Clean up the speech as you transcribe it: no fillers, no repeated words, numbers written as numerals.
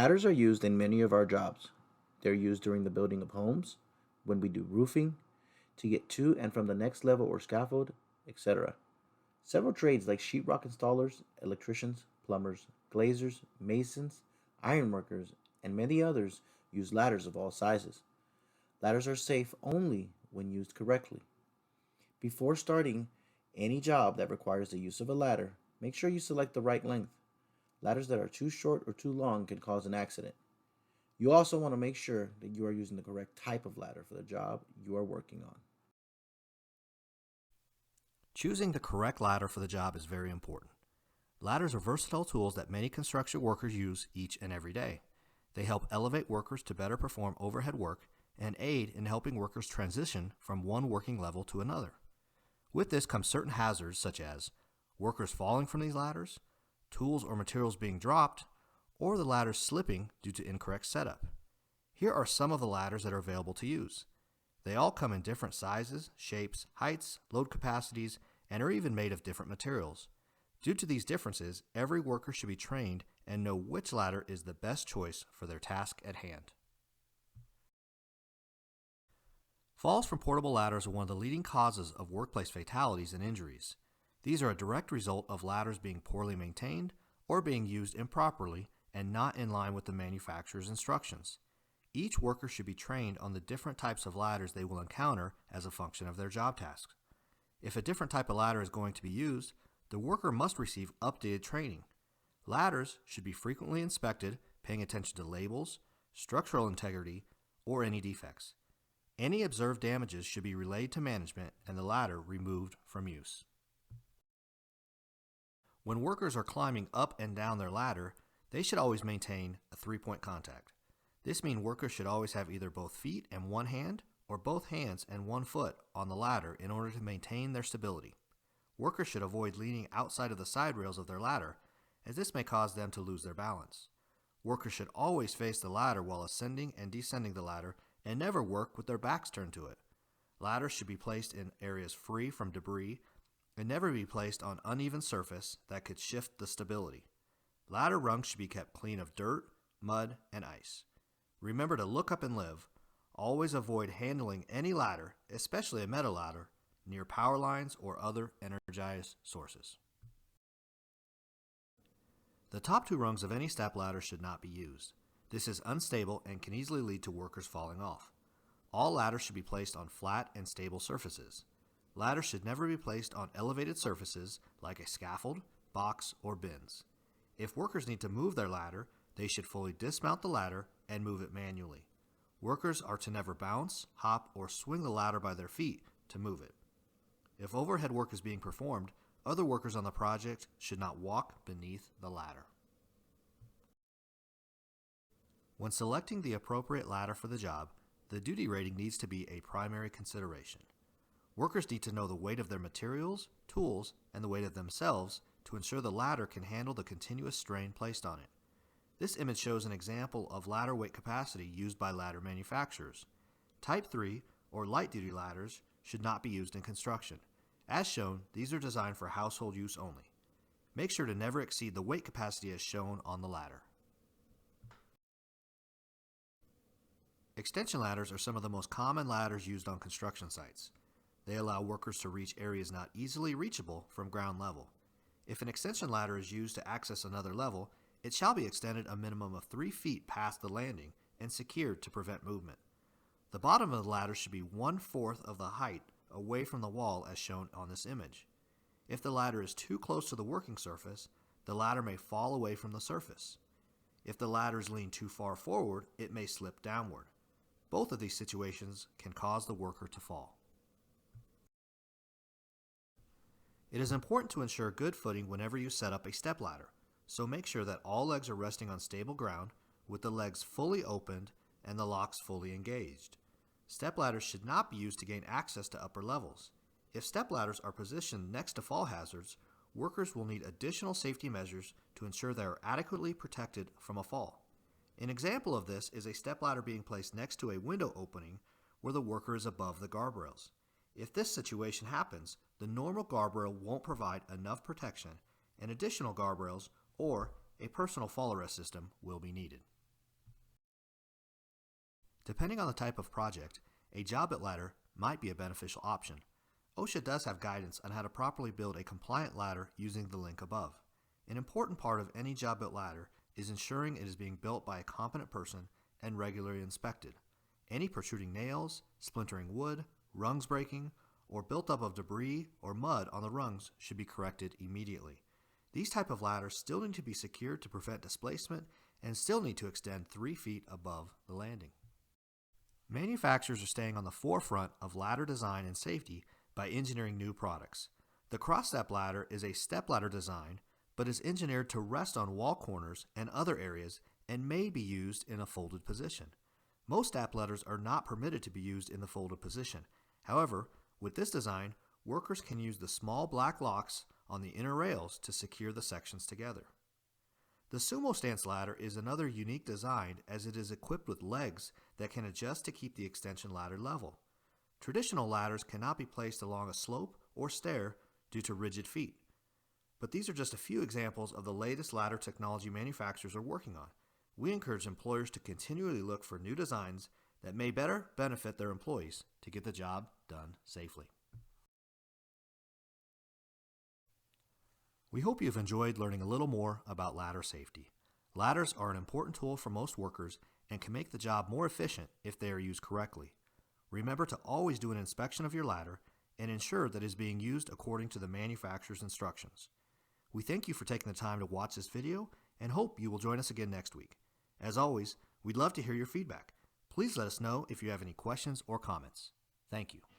Ladders are used in many of our jobs. They're used during the building of homes, when we do roofing, to get to and from the next level or scaffold, etc. Several trades like sheetrock installers, electricians, plumbers, glazers, masons, ironworkers, and many others use ladders of all sizes. Ladders are safe only when used correctly. Before starting any job that requires the use of a ladder, make sure you select the right length. Ladders that are too short or too long can cause an accident. You also want to make sure that you are using the correct type of ladder for the job you are working on. Choosing the correct ladder for the job is very important. Ladders are versatile tools that many construction workers use each and every day. They help elevate workers to better perform overhead work and aid in helping workers transition from one working level to another. With this comes certain hazards such as workers falling from these ladders, tools or materials being dropped, or the ladders slipping due to incorrect setup. Here are some of the ladders that are available to use. They all come in different sizes, shapes, heights, load capacities, and are even made of different materials. Due to these differences, every worker should be trained and know which ladder is the best choice for their task at hand. Falls from portable ladders are one of the leading causes of workplace fatalities and injuries. These are a direct result of ladders being poorly maintained or being used improperly and not in line with the manufacturer's instructions. Each worker should be trained on the different types of ladders they will encounter as a function of their job tasks. If a different type of ladder is going to be used, the worker must receive updated training. Ladders should be frequently inspected, paying attention to labels, structural integrity, or any defects. Any observed damages should be relayed to management and the ladder removed from use. When workers are climbing up and down their ladder, they should always maintain a three-point contact. This means workers should always have either both feet and one hand or both hands and one foot on the ladder in order to maintain their stability. Workers should avoid leaning outside of the side rails of their ladder, as this may cause them to lose their balance. Workers should always face the ladder while ascending and descending the ladder and never work with their backs turned to it. Ladders should be placed in areas free from debris and never be placed on uneven surface that could shift the stability. Ladder rungs should be kept clean of dirt, mud, and ice. Remember to look up and live. Always avoid handling any ladder, especially a metal ladder, near power lines or other energized sources. The top two rungs of any step ladder should not be used. This is unstable and can easily lead to workers falling off. All ladders should be placed on flat and stable surfaces. Ladders should never be placed on elevated surfaces like a scaffold, box, or bins. If workers need to move their ladder, they should fully dismount the ladder and move it manually. Workers are to never bounce, hop, or swing the ladder by their feet to move it. If overhead work is being performed, other workers on the project should not walk beneath the ladder. When selecting the appropriate ladder for the job, the duty rating needs to be a primary consideration. Workers need to know the weight of their materials, tools, and the weight of themselves to ensure the ladder can handle the continuous strain placed on it. This image shows an example of ladder weight capacity used by ladder manufacturers. Type 3 or light duty ladders should not be used in construction. As shown, these are designed for household use only. Make sure to never exceed the weight capacity as shown on the ladder. Extension ladders are some of the most common ladders used on construction sites. They allow workers to reach areas not easily reachable from ground level. If an extension ladder is used to access another level, it shall be extended a minimum of 3 feet past the landing and secured to prevent movement. The bottom of the ladder should be 1/4 of the height away from the wall as shown on this image. If the ladder is too close to the working surface, the ladder may fall away from the surface. If the ladder is leaned too far forward, it may slip downward. Both of these situations can cause the worker to fall. It is important to ensure good footing whenever you set up a step ladder, so make sure that all legs are resting on stable ground with the legs fully opened and the locks fully engaged. Step ladders should not be used to gain access to upper levels. If step ladders are positioned next to fall hazards, workers will need additional safety measures to ensure they are adequately protected from a fall. An example of this is a step ladder being placed next to a window opening where the worker is above the guardrails. If this situation happens, the normal guardrail won't provide enough protection and additional guardrails or a personal fall arrest system will be needed. Depending on the type of project, a job-it ladder might be a beneficial option. OSHA does have guidance on how to properly build a compliant ladder using the link above. An important part of any job-it ladder is ensuring it is being built by a competent person and regularly inspected. Any protruding nails, splintering wood, rungs breaking, or built-up of debris or mud on the rungs should be corrected immediately. These type of ladders still need to be secured to prevent displacement and still need to extend 3 feet above the landing. Manufacturers are staying on the forefront of ladder design and safety by engineering new products. The cross-step ladder is a step-ladder design, but is engineered to rest on wall corners and other areas and may be used in a folded position. Most step ladders are not permitted to be used in the folded position. However, with this design, workers can use the small black locks on the inner rails to secure the sections together. The sumo stance ladder is another unique design as it is equipped with legs that can adjust to keep the extension ladder level. Traditional ladders cannot be placed along a slope or stair due to rigid feet. But these are just a few examples of the latest ladder technology manufacturers are working on. We encourage employers to continually look for new designs that may better benefit their employees to get the job done safely. We hope you've enjoyed learning a little more about ladder safety. Ladders are an important tool for most workers and can make the job more efficient if they are used correctly. Remember to always do an inspection of your ladder and ensure that it is being used according to the manufacturer's instructions. We thank you for taking the time to watch this video and hope you will join us again next week. As always, we'd love to hear your feedback. Please let us know if you have any questions or comments. Thank you.